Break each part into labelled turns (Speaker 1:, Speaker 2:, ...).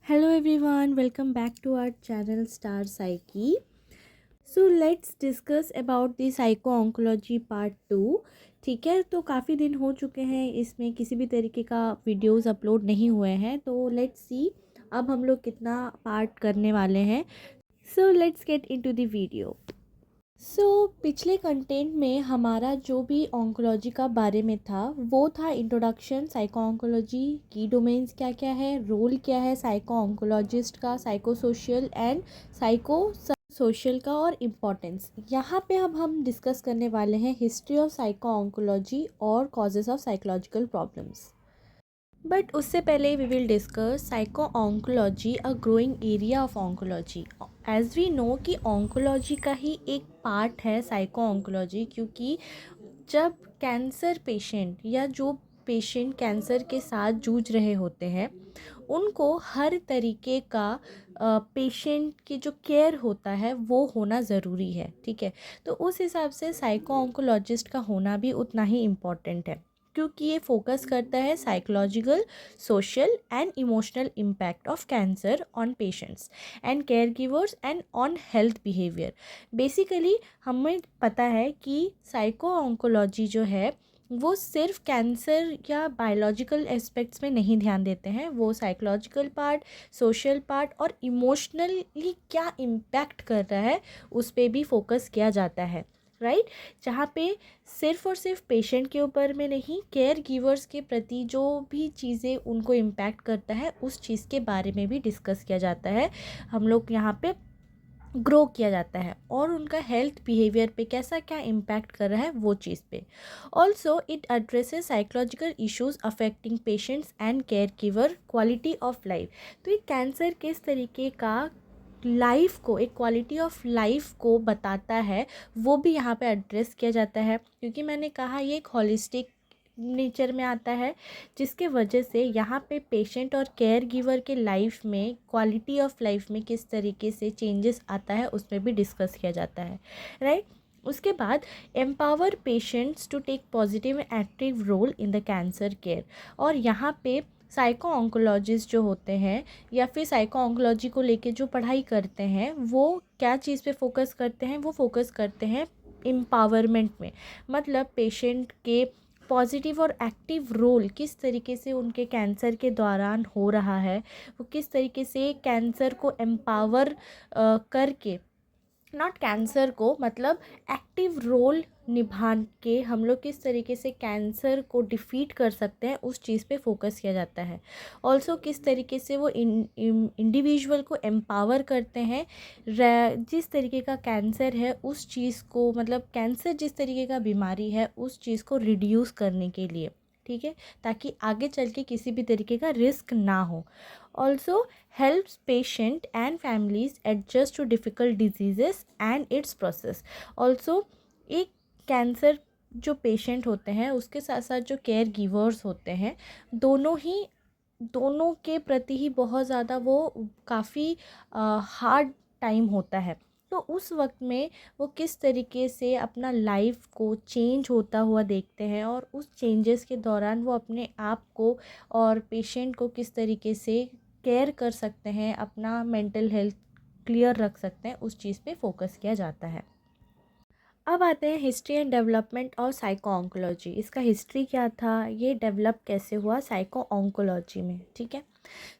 Speaker 1: Hello everyone, welcome back to our channel Star Psyche. So let's discuss about the psycho oncology part 2. ठीक है, तो काफ़ी दिन हो चुके हैं, इसमें किसी भी तरीके का वीडियोस अपलोड नहीं हुए हैं, तो लेट्स सी अब हम लोग कितना पार्ट करने वाले हैं. So let's get into the video. पिछले कंटेंट में हमारा जो भी ऑन्कोलॉजी का बारे में था वो था इंट्रोडक्शन. साइको ऑन्कोलॉजी की डोमेन्स क्या क्या है, रोल क्या है साइको ऑन्कोलॉजिस्ट का, psycho social and psycho social का, और इम्पोर्टेंस. यहाँ पे अब हम डिस्कस करने वाले हैं हिस्ट्री ऑफ साइको ऑन्कोलॉजी और causes of psychological problems. But उससे पहले we will discuss psycho oncology, a growing area of oncology. As we know कि ऑन्कोलॉजी का ही एक पार्ट है साइको ऑन्कोलॉजी, क्योंकि जब कैंसर पेशेंट या जो पेशेंट कैंसर के साथ जूझ रहे होते हैं उनको हर तरीके का पेशेंट की जो केयर होता है वो होना ज़रूरी है. ठीक है, तो उस हिसाब से साइको ऑन्कोलॉजिस्ट का होना भी उतना ही इम्पॉर्टेंट है, क्योंकि ये फोकस करता है psychological, social and emotional impact of cancer on patients and care givers and on health behaviour. Basically हमें पता है कि साइको ऑन्कोलॉजी जो है वो सिर्फ कैंसर या बायोलॉजिकल एस्पेक्ट्स में नहीं ध्यान देते हैं, वो साइकोलॉजिकल पार्ट, सोशल पार्ट और इमोशनली क्या इम्पैक्ट कर रहा है उस पर भी फोकस किया जाता है. राइट, जहाँ पे सिर्फ और सिर्फ पेशेंट के ऊपर में नहीं, केयर गिवर्स के प्रति जो भी चीज़ें उनको इम्पैक्ट करता है उस चीज़ के बारे में भी डिस्कस किया जाता है. हम लोग यहाँ पे ग्रो किया जाता है और उनका हेल्थ बिहेवियर पे कैसा क्या इम्पैक्ट कर रहा है वो चीज़ पे. Also it addresses psychological issues affecting patients and care giver quality of life. तो ये कैंसर किस तरीके का लाइफ को, एक क्वालिटी ऑफ लाइफ को बताता है, वो भी यहाँ पे एड्रेस किया जाता है. क्योंकि मैंने कहा ये एक हॉलिस्टिक नेचर में आता है, जिसके वजह से यहाँ पे पेशेंट और केयर गिवर के लाइफ में, क्वालिटी ऑफ लाइफ में किस तरीके से चेंजेस आता है उसमें भी डिस्कस किया जाता है. राइट, उसके बाद empower patients to take positive and active role in the cancer care. और यहाँ पे साइको ऑन्कोलॉजिस्ट जो होते हैं या फिर साइको ऑन्कोलॉजी को लेके जो पढ़ाई करते हैं वो क्या चीज़ पे फोकस करते हैं, वो फोकस करते हैं एम्पावरमेंट में. मतलब पेशेंट के पॉजिटिव और एक्टिव रोल किस तरीके से उनके कैंसर के दौरान हो रहा है, वो किस तरीके से कैंसर को एम्पावर करके, नॉट कैंसर को, मतलब एक्टिव रोल निभा के हम लोग किस तरीके से कैंसर को डिफ़ीट कर सकते हैं उस चीज़ पे फोकस किया जाता है. ऑल्सो किस तरीके से वो इंडिविजुअल को एम्पावर करते हैं जिस तरीके का कैंसर है उस चीज़ को, मतलब कैंसर जिस तरीके का बीमारी है उस चीज़ को रिड्यूस करने के लिए. ठीक है, ताकि आगे चल के किसी भी तरीके का रिस्क ना हो. Also helps patient and families adjust to difficult diseases and its process. Also एक कैंसर जो पेशेंट होते हैं उसके साथ साथ जो केयर गिवर्स होते हैं दोनों के प्रति ही बहुत ज़्यादा वो काफ़ी हार्ड टाइम होता है. तो उस वक्त में वो किस तरीके से अपना लाइफ को चेंज होता हुआ देखते हैं और उस चेंजेस के दौरान वो अपने आप को और पेशेंट को किस तरीके से केयर कर सकते हैं, अपना मेंटल हेल्थ क्लियर रख सकते हैं, उस चीज़ पे फोकस किया जाता है. अब आते हैं हिस्ट्री एंड डेवलपमेंट और साइको ऑन्कोलॉजी. इसका हिस्ट्री क्या था, ये डेवलप कैसे हुआ साइको ऑन्कोलॉजी में. ठीक है,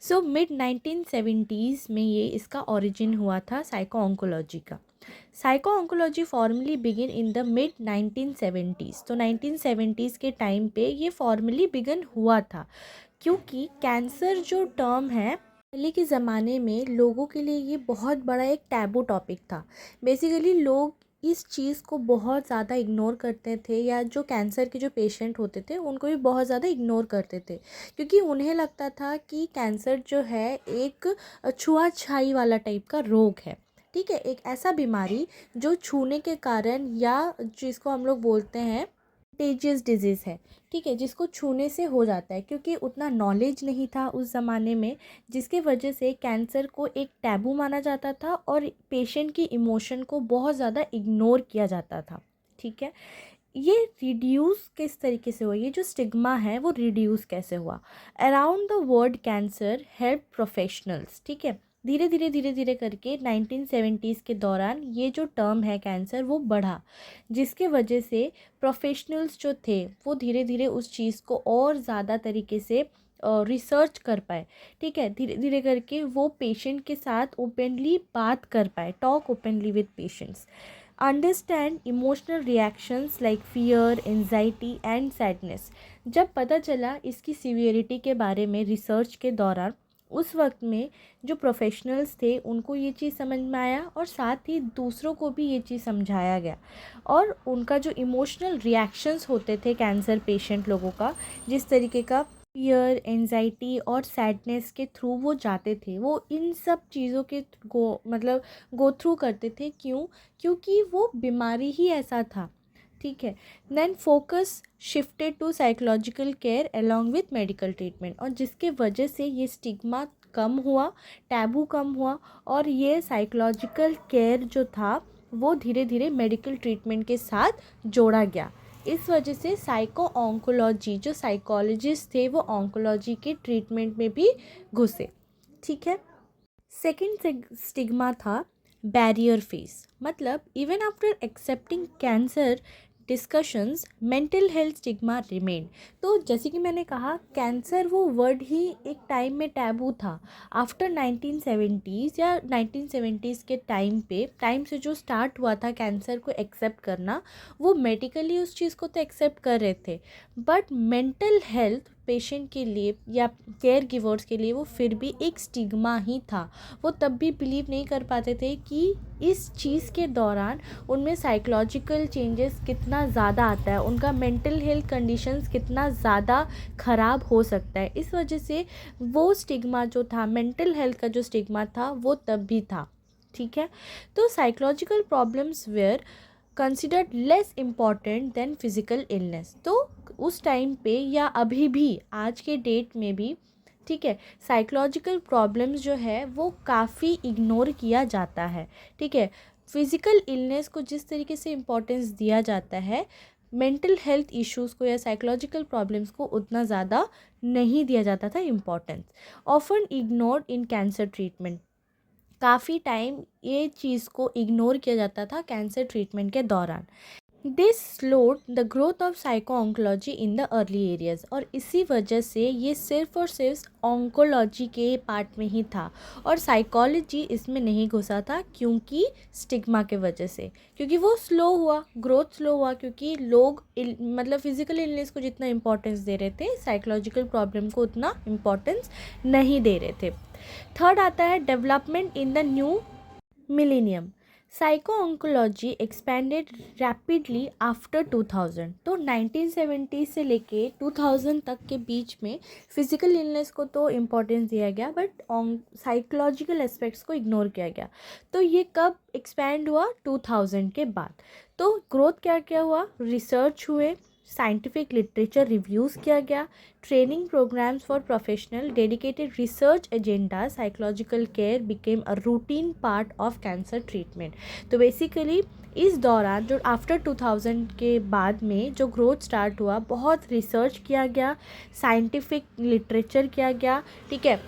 Speaker 1: सो मिड 1970s में ये इसका ओरिजिन हुआ था साइको ऑन्कोलॉजी का. Psycho oncology formally begin in the mid 1970s. तो 1970s के टाइम पे ये फॉर्मली बिगिन हुआ था, क्योंकि कैंसर जो टर्म है पहले के ज़माने में लोगों के लिए ये बहुत बड़ा एक टैबू टॉपिक था. बेसिकली लोग इस चीज़ को बहुत ज़्यादा इग्नोर करते थे, या जो कैंसर के जो पेशेंट होते थे उनको भी बहुत ज़्यादा इग्नोर करते थे, क्योंकि उन्हें लगता था कि कैंसर जो है एक छुआछाई वाला टाइप का रोग है. ठीक है, एक ऐसा बीमारी जो छूने के कारण, या जिसको हम लोग बोलते हैं कंटेजियस डिजीज़ है. ठीक है, जिसको छूने से हो जाता है, क्योंकि उतना नॉलेज नहीं था उस ज़माने में, जिसके वजह से कैंसर को एक टैबू माना जाता था और पेशेंट की इमोशन को बहुत ज़्यादा इग्नोर किया जाता था. ठीक है, ये रिड्यूस किस तरीके से हुआ, ये जो स्टिग्मा है वो रिड्यूस कैसे हुआ। Around the world cancer help professionals, ठीक है, धीरे धीरे करके 1970s के दौरान ये जो टर्म है कैंसर वो बढ़ा, जिसके वजह से प्रोफेशनल्स जो थे वो धीरे धीरे उस चीज़ को और ज़्यादा तरीके से रिसर्च कर पाए, ठीक है, धीरे धीरे करके वो पेशेंट के साथ ओपनली बात कर पाए, talk openly with patients, understand emotional reactions like fear, anxiety and sadness. जब पता चला इसकी सीवियरिटी के बारे में रिसर्च के दौरान, उस वक्त में जो प्रोफेशनल्स थे उनको ये चीज़ समझ में आया और साथ ही दूसरों को भी ये चीज़ समझाया गया, और उनका जो इमोशनल रिएक्शंस होते थे कैंसर पेशेंट लोगों का, जिस तरीके का फियर, एंजाइटी और सैडनेस के थ्रू वो जाते थे, वो इन सब चीज़ों के गो थ्रू करते थे। क्यों? क्योंकि वो बीमारी ही ऐसा था, ठीक है। Then focus shifted to psychological care along with medical treatment, और जिसके वजह से ये स्टिग्मा कम हुआ, टैबू कम हुआ, और ये साइकोलॉजिकल केयर जो था वो धीरे धीरे मेडिकल ट्रीटमेंट के साथ जोड़ा गया। इस वजह से साइको ऑन्कोलॉजी, जो साइकोलॉजिस्ट थे वो ऑन्कोलॉजी के ट्रीटमेंट में भी घुसे, ठीक है। सेकेंड स्टिग्मा था बैरियर फेस, मतलब even after accepting cancer discussions mental health stigma remain. तो जैसे कि मैंने कहा, कैंसर वो वर्ड ही एक टाइम में टैबू था। आफ्टर 1970s या 1970s के टाइम से जो स्टार्ट हुआ था कैंसर को एक्सेप्ट करना, वो मेडिकली उस चीज़ को तो एक्सेप्ट कर रहे थे, बट मेंटल हेल्थ पेशेंट के लिए या केयर गिवर्स के लिए वो फिर भी एक स्टिग्मा ही था। वो तब भी बिलीव नहीं कर पाते थे कि इस चीज़ के दौरान उनमें साइकोलॉजिकल चेंजेस कितना ज़्यादा आता है, उनका मेंटल हेल्थ कंडीशंस कितना ज़्यादा ख़राब हो सकता है। इस वजह से वो स्टिग्मा जो था, मेंटल हेल्थ का जो स्टिग्मा था वो तब भी था, ठीक है। तो psychological problems were considered less important than physical illness. तो उस टाइम पे या अभी भी आज के डेट में भी, ठीक है, साइकोलॉजिकल प्रॉब्लम्स जो है वो काफ़ी इग्नोर किया जाता है, ठीक है। फिज़िकल इलनेस को जिस तरीके से इम्पोर्टेंस दिया जाता है, मेंटल हेल्थ इश्यूज़ को या साइकोलॉजिकल प्रॉब्लम्स को उतना ज़्यादा नहीं दिया जाता था importance. Often ignored in cancer treatment, काफ़ी टाइम ये चीज़ को इग्नोर किया जाता था कैंसर ट्रीटमेंट के दौरान। This slowed the growth of psycho oncology in the early areas, और इसी वजह से ये सिर्फ और सिर्फ ऑन्कोलॉजी के पार्ट में ही था और साइकोलॉजी इसमें नहीं घुसा था, क्योंकि स्टिग्मा के वजह से, क्योंकि वो स्लो हुआ, ग्रोथ स्लो हुआ, क्योंकि लोग फिज़िकल इलनेस को जितना इम्पोर्टेंस दे रहे थे साइकोलॉजिकल प्रॉब्लम को उतना इम्पोर्टेंस नहीं दे रहे थे। थर्ड आता है development in the new millennium. Psycho oncology expanded rapidly after 2000। तो 1970 से लेके 2000 तक के बीच में फिज़िकल इलनेस को तो इम्पोर्टेंस दिया गया, बट साइकोलॉजिकल एस्पेक्ट्स को इग्नोर किया गया। तो ये कब एक्सपैंड हुआ? 2000 के बाद। तो ग्रोथ क्या क्या हुआ? रिसर्च हुए, साइंटिफिक लिटरेचर रिव्यूज़ किया गया, training programmes for professional, dedicated research agenda, psychological care became a routine part of cancer treatment. तो बेसिकली इस दौरान जो आफ्टर 2000 के बाद में जो ग्रोथ स्टार्ट हुआ, बहुत रिसर्च किया गया, साइंटिफिक लिटरेचर किया गया, ठीक है,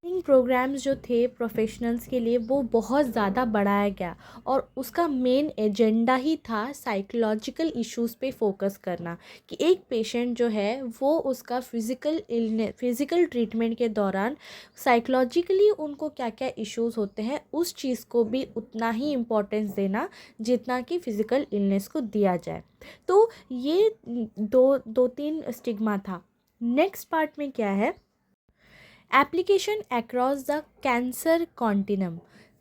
Speaker 1: ट्रेनिंग प्रोग्राम्स जो थे प्रोफेशनल्स के लिए वो बहुत ज़्यादा बढ़ाया गया, और उसका मेन एजेंडा ही था साइकोलॉजिकल इश्यूज़ पे फोकस करना, कि एक पेशेंट जो है वो उसका फिज़िकल ट्रीटमेंट के दौरान साइकोलॉजिकली उनको क्या क्या इश्यूज़ होते हैं उस चीज़ को भी उतना ही इम्पोर्टेंस देना जितना कि फ़िज़िकल इलनेस को दिया जाए। तो ये दो तीन स्टिग्मा था। नेक्स्ट पार्ट में क्या है? Application across the cancer continuum.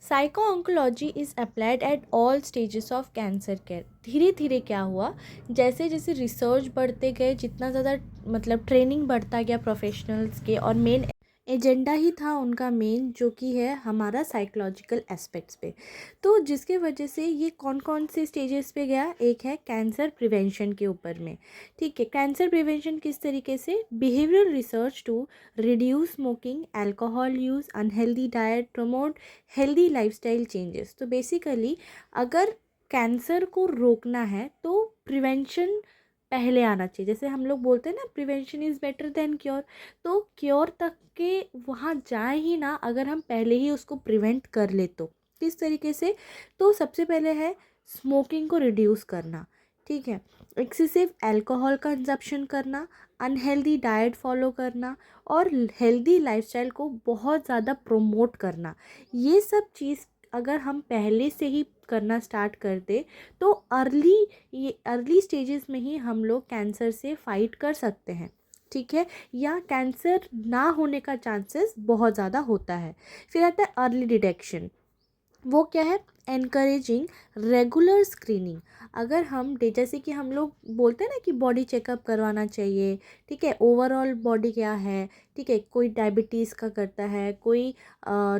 Speaker 1: Psycho oncology is applied at all stages of cancer care. धीरे धीरे क्या हुआ, जैसे जैसे रिसर्च बढ़ते गए, जितना ज़्यादा ट्रेनिंग बढ़ता गया प्रोफेशनल्स के, और मेन एजेंडा ही था उनका मेन, जो कि है हमारा साइकोलॉजिकल एस्पेक्ट्स पे। तो जिसके वजह से ये कौन कौन से स्टेजेस पे गया? एक है कैंसर प्रिवेंशन के ऊपर में, ठीक है। कैंसर प्रिवेंशन किस तरीके से? Behavioural research to reduce smoking, alcohol use, unhealthy diet, promote healthy lifestyle changes. तो बेसिकली अगर कैंसर को रोकना है तो प्रिवेंशन पहले आना चाहिए। जैसे हम लोग बोलते हैं ना, prevention is better than cure. तो क्योर तक के वहाँ जाए ही ना अगर हम पहले ही उसको प्रिवेंट कर ले तो। किस तरीके से? तो सबसे पहले है स्मोकिंग को रिड्यूस करना, ठीक है, एक्सेसिव अल्कोहल कंजप्शन करना, अनहेल्दी डाइट फॉलो करना और हेल्दी लाइफस्टाइल को बहुत ज़्यादा प्रमोट करना। ये सब चीज़ अगर हम पहले से ही करना स्टार्ट कर दे तो अर्ली स्टेजेस में ही हम लोग कैंसर से फाइट कर सकते हैं, ठीक है, या कैंसर ना होने का चांसेस बहुत ज़्यादा होता है। फिर आता है अर्ली डिटेक्शन। वो क्या है? Encouraging regular screening. अगर हम जैसे कि हम लोग बोलते हैं ना कि बॉडी चेकअप करवाना चाहिए, ठीक है, ओवरऑल बॉडी क्या है, ठीक है, कोई डायबिटीज़ का करता है, कोई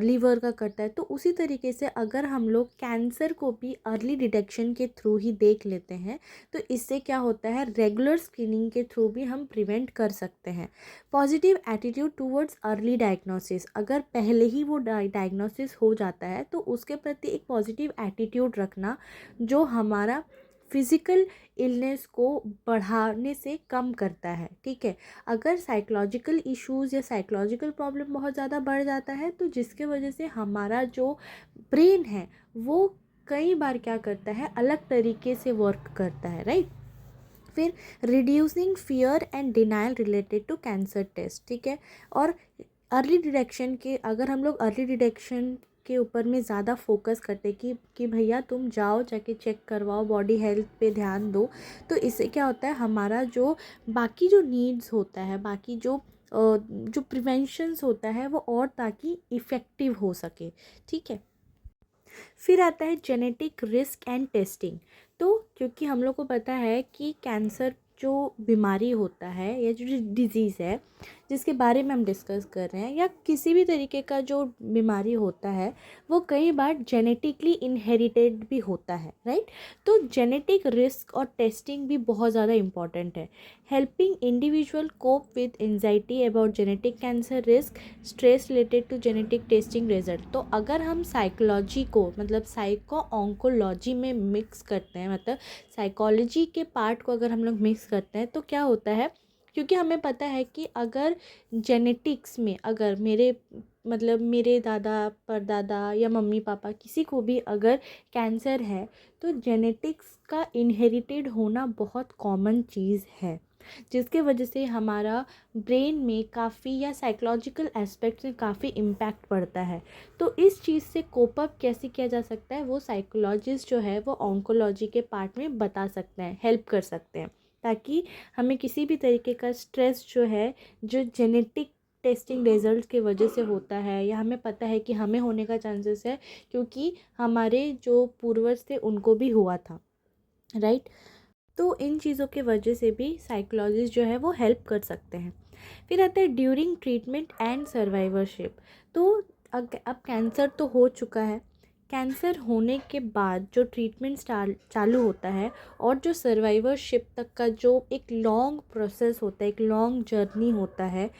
Speaker 1: लीवर का करता है, तो उसी तरीके से अगर हम लोग कैंसर को भी अर्ली डिटेक्शन के थ्रू ही देख लेते हैं तो इससे क्या होता है, रेगुलर स्क्रीनिंग के थ्रू भी हम प्रिवेंट कर सकते हैं। Positive attitude towards early diagnosis. अगर पहले ही वो डायग्नोसिस हो जाता है तो उसके प्रति एक पॉजिटिव एटीट्यूड रखना जो हमारा फिज़िकल इलनेस को बढ़ाने से कम करता है, ठीक है। अगर साइकोलॉजिकल इश्यूज़ या साइकोलॉजिकल प्रॉब्लम बहुत ज़्यादा बढ़ जाता है तो जिसके वजह से हमारा जो ब्रेन है वो कई बार क्या करता है, अलग तरीके से वर्क करता है, राइट। फिर reducing fear and denial related to cancer test, ठीक है। और अर्ली डिटेक्शन के, अगर हम लोग अर्ली डिटेक्शन के ऊपर में ज़्यादा फोकस करते कि भैया तुम जाओ जाके चेक करवाओ, बॉडी हेल्थ पे ध्यान दो, तो इससे क्या होता है, हमारा जो बाकी जो नीड्स होता है, बाकी जो प्रिवेंशंस होता है वो और ताकि इफ़ेक्टिव हो सके, ठीक है। फिर आता है जेनेटिक रिस्क एंड टेस्टिंग। तो क्योंकि हम लोग को पता है कि कैंसर जो बीमारी होता है या जो डिज़ीज़ है जिसके बारे में हम डिस्कस कर रहे हैं, या किसी भी तरीके का जो बीमारी होता है वो कई बार जेनेटिकली इनहेरिटेड भी होता है, राइट। तो जेनेटिक रिस्क और टेस्टिंग भी बहुत ज़्यादा इम्पॉर्टेंट है। Helping individual cope with anxiety about genetic cancer risk, stress related to genetic testing result. तो अगर हम साइकोलॉजी को मतलब साइको ऑन्कोलॉजी में मिक्स करते हैं, मतलब साइकोलॉजी के पार्ट को अगर हम लोग मिक्स करते हैं तो क्या होता है, क्योंकि हमें पता है कि अगर जेनेटिक्स में अगर मेरे दादा परदादा या मम्मी पापा किसी को भी अगर कैंसर है तो जेनेटिक्स का इनहेरिटेड होना बहुत कॉमन चीज़ है, जिसके वजह से हमारा ब्रेन में काफ़ी या साइकोलॉजिकल एस्पेक्ट्स में काफ़ी इम्पैक्ट पड़ता है। तो इस चीज़ से कोप अप कैसे किया जा सकता है वो साइकोलॉजिस्ट जो है वो ऑन्कोलॉजी के पार्ट में बता सकते हैं, हेल्प कर सकते हैं, ताकि हमें किसी भी तरीके का स्ट्रेस जो है जो जेनेटिक टेस्टिंग रिजल्ट के वजह से होता है या हमें पता है कि हमें होने का चांसेस है क्योंकि हमारे जो पूर्वज थे उनको भी हुआ था, राइट। तो इन चीज़ों के वजह से भी साइकोलॉजिस्ट जो है वो हेल्प कर सकते हैं। फिर आता है ड्यूरिंग ट्रीटमेंट एंड सर्वाइवरशिप। तो अब कैंसर तो हो चुका है, कैंसर होने के बाद जो ट्रीटमेंट चालू होता है और जो सर्वाइवरशिप तक का जो एक लॉन्ग प्रोसेस होता है, एक लॉन्ग जर्नी होता है,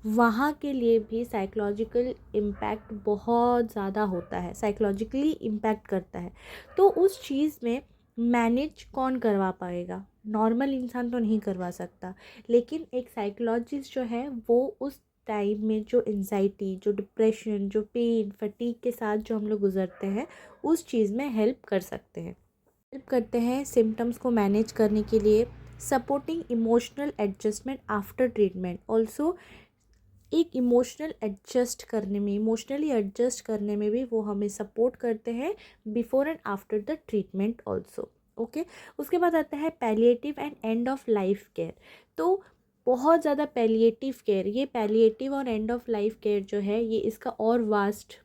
Speaker 1: वहाँ के लिए भी साइकोलॉजिकल इम्पैक्ट बहुत ज़्यादा होता है, साइकोलॉजिकली इम्पैक्ट करता है। तो उस चीज़ में मैनेज कौन करवा पाएगा? नॉर्मल इंसान तो नहीं करवा सकता, लेकिन एक साइकोलॉजिस्ट जो है वो उस टाइम में जो एंजाइटी, जो डिप्रेशन, जो पेन, फटीग के साथ जो हम लोग गुजरते हैं उस चीज़ में हेल्प कर सकते हैं, हेल्प करते हैं सिम्टम्स को मैनेज करने के लिए। Supporting emotional adjustment after treatment also, एक इमोशनली एडजस्ट करने में भी वो हमें सपोर्ट करते हैं before and after the treatment also, okay. उसके बाद आता है palliative and and of life care. तो बहुत ज़्यादा पैलिएटिव केयर, ये पैलिएटिव और एंड ऑफ लाइफ केयर जो है ये इसका और वास्ट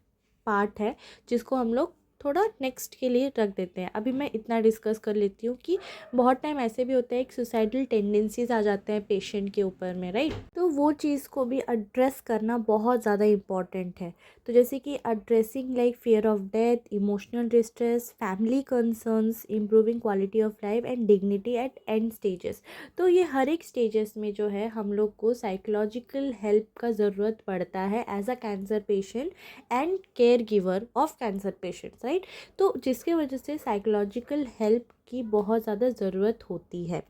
Speaker 1: पार्ट है जिसको हम लोग थोड़ा नेक्स्ट के लिए रख देते हैं। अभी मैं इतना डिस्कस कर लेती हूँ कि बहुत टाइम ऐसे भी होता है एक सुसाइडल टेंडेंसीज आ जाते हैं पेशेंट के ऊपर में, राइट। तो वो चीज़ को भी एड्रेस करना बहुत ज़्यादा इम्पॉर्टेंट है। तो जैसे कि addressing like fear of death, emotional distress, family concerns, improving quality of life and dignity at end stages. तो ये हर एक स्टेजेस में जो है हम लोग को साइकोलॉजिकल हेल्प का ज़रूरत पड़ता है as a cancer patient and care giver of cancer patients, right. Right. तो जिसके वजह से साइकोलॉजिकल हेल्प की बहुत ज़्यादा ज़रूरत होती है।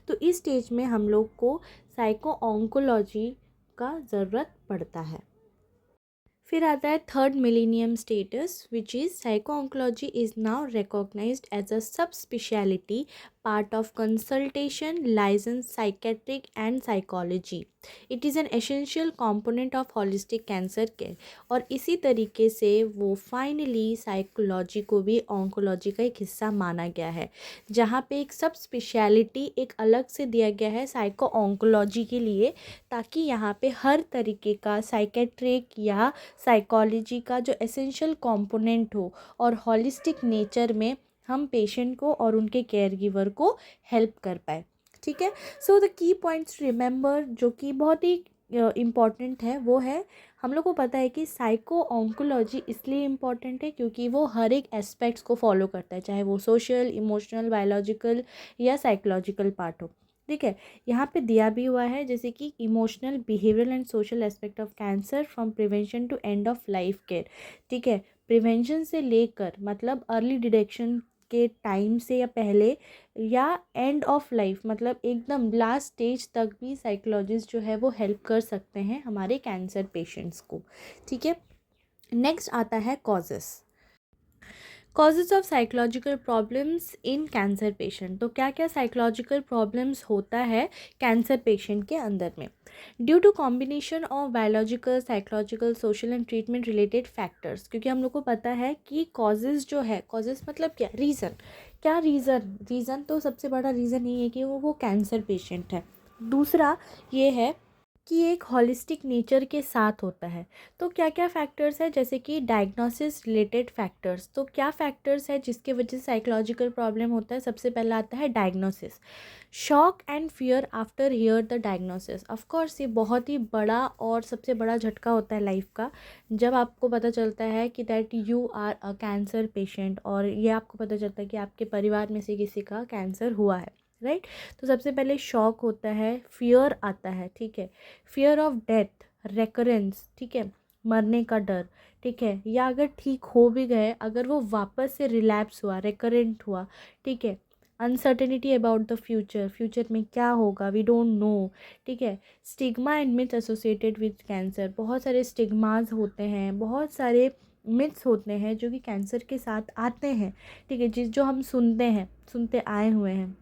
Speaker 1: तो इस स्टेज में हम लोग को साइको ऑन्कोलॉजी का ज़रूरत पड़ता है। फिर आता है third millennium status, which is psycho oncology is now recognised as a sub speciality part of consultation liaison psychiatric and psychology. It is an essential component of holistic cancer care. और इसी तरीके से वो फाइनली साइकोलॉजी को भी oncology का एक हिस्सा माना गया है, जहाँ पे एक सब स्पेशलिटी एक अलग से दिया गया है साइको ऑन्कोलॉजी के लिए, ताकि यहाँ पे हर तरीके का साइकेट्रिक या साइकोलॉजी का जो एसेंशियल कंपोनेंट हो और हॉलिस्टिक नेचर में हम पेशेंट को और उनके केयर गिवर को हेल्प कर पाए। ठीक है। So the key points remember जो कि बहुत ही इम्पॉर्टेंट है वो है, हम लोग को पता है कि साइको ऑन्कोलॉजी इसलिए इम्पॉर्टेंट है क्योंकि वो हर एक एस्पेक्ट्स को फॉलो करता है, चाहे वो सोशल, इमोशनल, बायोलॉजिकल या साइकोलॉजिकल पार्ट हो। ठीक है। यहाँ पे दिया भी हुआ है जैसे कि emotional, behavioural and social aspect of cancer from prevention to end of life care. ठीक है। प्रिवेंशन से लेकर मतलब अर्ली डिटेक्शन के टाइम से या पहले, या एंड ऑफ लाइफ मतलब एकदम लास्ट स्टेज तक भी साइकोलॉजिस्ट जो है वो हेल्प कर सकते हैं हमारे कैंसर पेशेंट्स को। ठीक है। नेक्स्ट आता है causes of psychological problems in cancer patient. तो क्या क्या साइकोलॉजिकल प्रॉब्लम्स होता है कैंसर पेशेंट के अंदर में? Due to combination of biological, psychological, social and treatment related factors. क्योंकि हम लोग को पता है कि कॉजेज़ जो है, कॉजेज़ मतलब क्या, रीज़न। क्या रीज़न तो सबसे बड़ा रीज़न ये है कि वो कैंसर पेशेंट है। दूसरा ये है कि एक हॉलिस्टिक नेचर के साथ होता है। तो क्या क्या फैक्टर्स है, जैसे कि डायग्नोसिस रिलेटेड फैक्टर्स। तो क्या फैक्टर्स है जिसके वजह से साइकोलॉजिकल प्रॉब्लम होता है? सबसे पहला आता है diagnosis. Shock and fear after here the diagnosis. Of course ये बहुत ही बड़ा और सबसे बड़ा झटका होता है लाइफ का, जब आपको पता चलता है कि that you are a cancer patient, और ये आपको पता चलता है कि आपके परिवार में से किसी का कैंसर हुआ है, राइट। तो सबसे पहले शॉक होता है, फियर आता है। ठीक है। फियर ऑफ डेथ, रेकरेंस, ठीक है, मरने का डर। ठीक है। या अगर ठीक हो भी गए, अगर वो वापस से रिलैप्स हुआ, रेकरेंट हुआ। ठीक है। अनसर्टेनिटी अबाउट द फ्यूचर में क्या होगा, वी डोंट नो। ठीक है। Stigma and myths associated with cancer. बहुत सारे स्टिग्मास होते हैं, बहुत सारे मिथ्स होते हैं जो कि कैंसर के साथ आते हैं। ठीक है। जो हम सुनते आए हुए हैं,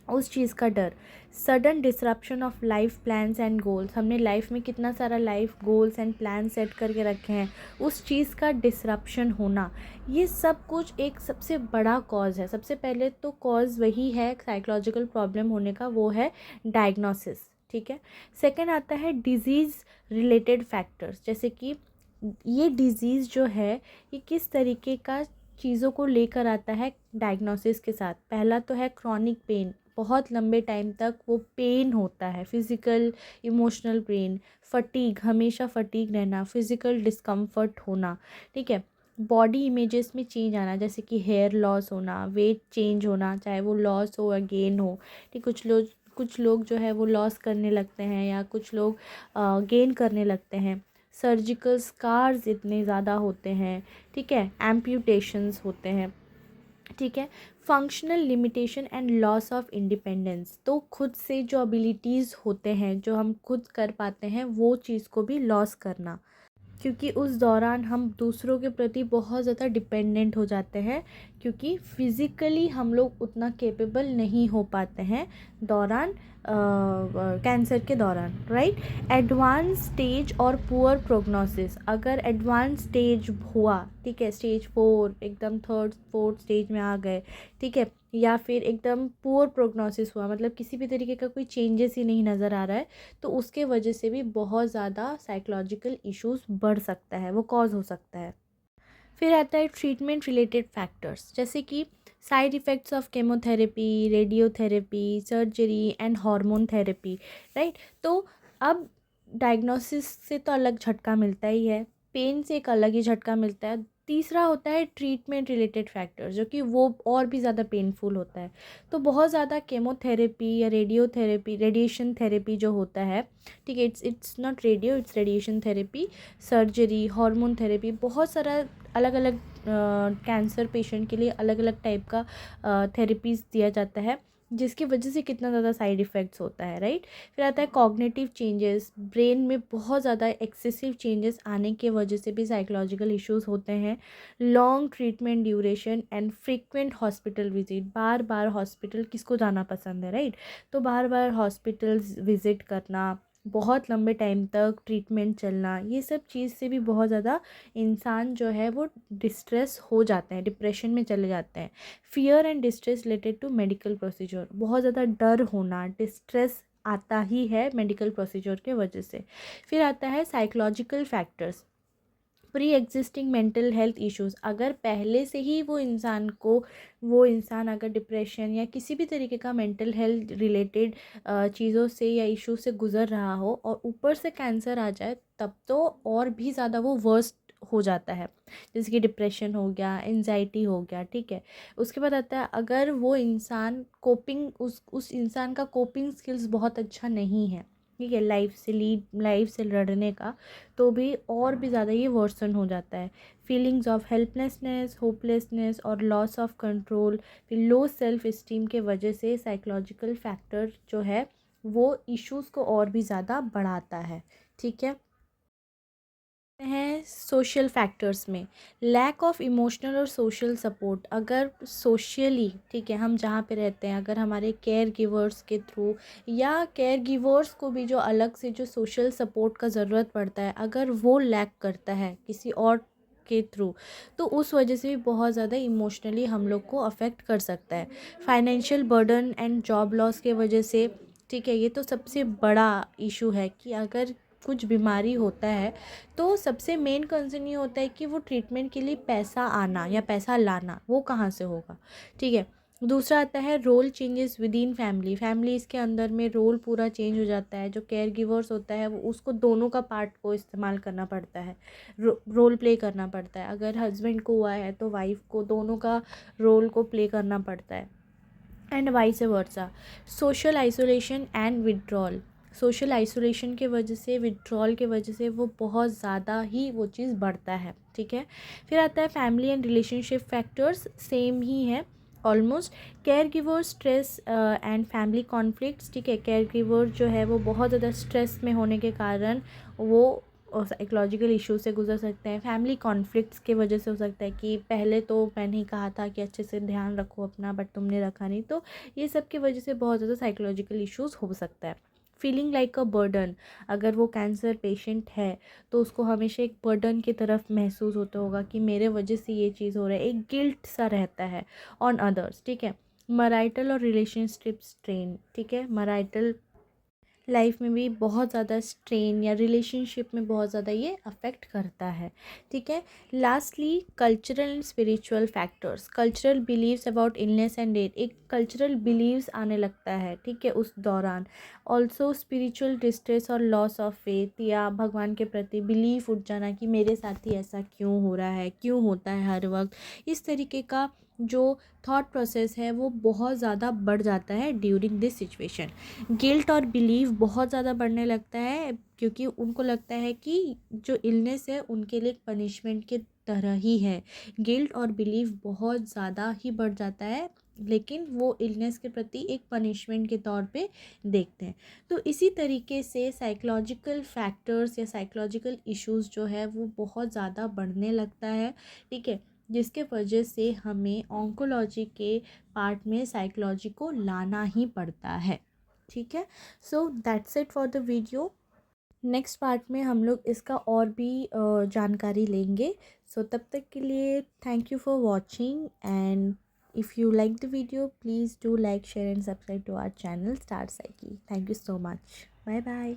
Speaker 1: उस चीज़ का डर। Sudden disruption of life plans and goals. हमने लाइफ में कितना सारा life goals and plan set करके रखे हैं, उस चीज़ का डिसरप्शन होना, ये सब कुछ एक सबसे बड़ा कॉज है। सबसे पहले तो कॉज वही है साइकोलॉजिकल प्रॉब्लम होने का, वो है डायग्नोसिस। ठीक है। सेकेंड आता है डिजीज़ रिलेटेड फैक्टर्स, जैसे कि ये डिज़ीज़ जो है ये किस तरीके का चीज़ों को लेकर आता है डायग्नोसिस के साथ। पहला तो है क्रॉनिक पेन, बहुत लंबे टाइम तक वो पेन होता है, फिज़िकल इमोशनल पेन। फटीग, हमेशा फटीग रहना, फिज़िकल डिस्कम्फर्ट होना। ठीक है। बॉडी इमेजेस में चेंज आना, जैसे कि हेयर लॉस होना, वेट चेंज होना, चाहे वो लॉस हो या गेन हो। ठीक, कुछ लोग जो है वो लॉस करने लगते हैं या कुछ लोग गेन करने लगते हैं। सर्जिकल स्कार्स इतने ज़्यादा होते हैं। ठीक है। एम्प्यूटेशंस होते हैं। ठीक है। Functional limitation and loss of independence. तो खुद से जो एबिलिटीज़ होते हैं, जो हम खुद कर पाते हैं, वो चीज़ को भी लॉस करना, क्योंकि उस दौरान हम दूसरों के प्रति बहुत ज़्यादा डिपेंडेंट हो जाते हैं, क्योंकि फिज़िकली हम लोग उतना कैपेबल नहीं हो पाते हैं दौरान कैंसर के दौरान, राइट। एडवांस स्टेज और पुअर प्रोग्नोसिस। अगर एडवांस स्टेज हुआ, ठीक है, स्टेज 4, एकदम थर्ड फोर्थ स्टेज में आ गए, ठीक है, या फिर एकदम पुअर प्रोग्नोसिस हुआ, मतलब किसी भी तरीके का कोई चेंजेस ही नहीं नज़र आ रहा है, तो उसके वजह से भी बहुत ज़्यादा साइकोलॉजिकल इश्यूज बढ़ सकता है, वो कॉज हो सकता है। फिर आता है ट्रीटमेंट रिलेटेड फैक्टर्स, जैसे कि side effects of chemotherapy, radiotherapy, surgery and hormone therapy, right. तो अब डायग्नोसिस से तो अलग झटका मिलता ही है, पेन से एक अलग ही झटका मिलता है। तीसरा होता है ट्रीटमेंट रिलेटेड फैक्टर्स, जो कि वो और भी ज़्यादा पेनफुल होता है। तो बहुत ज़्यादा केमोथेरेपी या रेडिएशन थेरेपी जो होता है, ठीक है, it's not radio, it's radiation therapy, surgery, hormone therapy, बहुत सारा अलग अलग कैंसर पेशेंट के लिए अलग अलग टाइप का थेरेपीज़ दिया जाता है, जिसकी वजह से कितना ज़्यादा साइड इफ़ेक्ट्स होता है, राइट। फिर आता है कॉग्निटिव चेंजेस, ब्रेन में बहुत ज़्यादा एक्सेसिव चेंजेस आने की वजह से भी साइकोलॉजिकल इश्यूज़ होते हैं। Long treatment duration and frequent hospital visit, bar bar hospital किसको जाना पसंद है, राइट। तो बार बार हॉस्पिटल्स विज़िट करना, बहुत लंबे टाइम तक ट्रीटमेंट चलना, ये सब चीज़ से भी बहुत ज़्यादा इंसान जो है वो डिस्ट्रेस हो जाते हैं, डिप्रेशन में चले जाते हैं। Fear and distress related to medical procedure, बहुत ज़्यादा डर होना, डिस्ट्रेस आता ही है मेडिकल प्रोसीजर के वजह से। फिर आता है psychological factors, pre existing mental health issues, अगर पहले से ही वो इंसान अगर डिप्रेशन या किसी भी तरीके का मेंटल हेल्थ रिलेटेड चीज़ों से या इशू से गुज़र रहा हो और ऊपर से कैंसर आ जाए, तब तो और भी ज़्यादा वो वर्स्ट हो जाता है, जैसे कि डिप्रेशन हो गया, एंजाइटी हो गया, ठीक है। उसके बाद आता है अगर वो इंसान उस इंसान का कोपिंग स्किल्स बहुत अच्छा नहीं है, ठीक है, लाइफ से लड़ने का, तो भी और भी ज़्यादा ये वर्सन हो जाता है। फीलिंग्स ऑफ हेल्पलेसनेस, होपलेसनेस और लॉस ऑफ कंट्रोल, फिर लो सेल्फ इस्टीम के वजह से साइकोलॉजिकल फैक्टर जो है वो इश्यूज़ को और भी ज़्यादा बढ़ाता है, ठीक है। हैं सोशल फैक्टर्स में लैक ऑफ इमोशनल और सोशल सपोर्ट, अगर सोशली, ठीक है, हम जहाँ पे रहते हैं, अगर हमारे केयर गिवर्स के थ्रू या केयर गिवर्स को भी जो अलग से जो सोशल सपोर्ट का ज़रूरत पड़ता है, अगर वो लैक करता है किसी और के थ्रू, तो उस वजह से भी बहुत ज़्यादा इमोशनली हम लोग को अफेक्ट कर सकता है। Financial burden and job loss के वजह से, ठीक है, ये तो सबसे बड़ा इशू है कि अगर कुछ बीमारी होता है तो सबसे मेन कंसर्न ये होता है कि वो ट्रीटमेंट के लिए पैसा आना या पैसा लाना वो कहाँ से होगा, ठीक है। दूसरा आता है role changes within families के अंदर में रोल पूरा चेंज हो जाता है। जो केयर गिवर्स होता है वो उसको दोनों का पार्ट को इस्तेमाल करना पड़ता है, रोल प्ले करना पड़ता है। अगर हस्बैंड को हुआ है तो वाइफ को दोनों का रोल को प्ले करना पड़ता है, and vice versa. Social isolation and withdrawal, social isolation के वजह से, विड्रॉल के वजह से वो बहुत ज़्यादा ही वो चीज़ बढ़ता है, ठीक है। फिर आता है family and relationship factors, same ही है almost. Caregiver stress and family conflicts, ठीक है, केयर गिवर जो है वो बहुत ज़्यादा स्ट्रेस में होने के कारण वो और साइकोलॉजिकल इशू से गुजर सकते हैं। फैमिली कॉन्फ्लिक्ट्स की वजह से हो सकता है कि पहले तो मैंने ही कहा था कि अच्छे से ध्यान रखो अपना, बट तुमने रखा नहीं, तो ये सब की वजह से बहुत ज़्यादा साइकोलॉजिकल इश्यूज़ हो सकता है। फीलिंग लाइक अ बर्डन, अगर वो कैंसर पेशेंट है तो उसको हमेशा एक बर्डन की तरफ महसूस होता होगा कि मेरे वजह से ये चीज़ हो रहा है, एक गिल्ट सा रहता है ऑन अदर्स, ठीक है। मराइटल और रिलेशनशिप स्ट्रेन, ठीक है, मराइटल लाइफ में भी बहुत ज़्यादा स्ट्रेन या रिलेशनशिप में बहुत ज़्यादा ये अफेक्ट करता है, ठीक है। Lastly cultural and spiritual factors, cultural beliefs about illness and death, एक कल्चरल बिलीव्स आने लगता है, ठीक है, उस दौरान। ऑल्सो स्पिरिचुअल डिस्ट्रेस और लॉस ऑफ फेथ, या भगवान के प्रति बिलीफ उठ जाना कि मेरे साथ ही ऐसा क्यों हो रहा है, क्यों होता है हर वक्त, इस तरीके का जो थॉट प्रोसेस है वो बहुत ज़्यादा बढ़ जाता है ड्यूरिंग दिस सिचुएशन। गिल्ट और बिलीव बहुत ज़्यादा बढ़ने लगता है, क्योंकि उनको लगता है कि जो इलनेस है उनके लिए पनिशमेंट की तरह ही है। गिल्ट और बिलीव बहुत ज़्यादा ही बढ़ जाता है, लेकिन वो इलनेस के प्रति एक पनिशमेंट के तौर पे देखते हैं। तो इसी तरीके से साइकोलॉजिकल फैक्टर्स या साइकोलॉजिकल इश्यूज़ जो है वो बहुत ज़्यादा बढ़ने लगता है, ठीक है, जिसके वजह से हमें ऑन्कोलॉजी के पार्ट में साइकोलॉजी को लाना ही पड़ता है, ठीक है। So that's it for the video. Next part में हम लोग इसका और भी जानकारी लेंगे। सो तब तक के लिए thank you for watching, and if you like the video please do like, share and subscribe to our channel star psyche. Thank you so much, bye bye.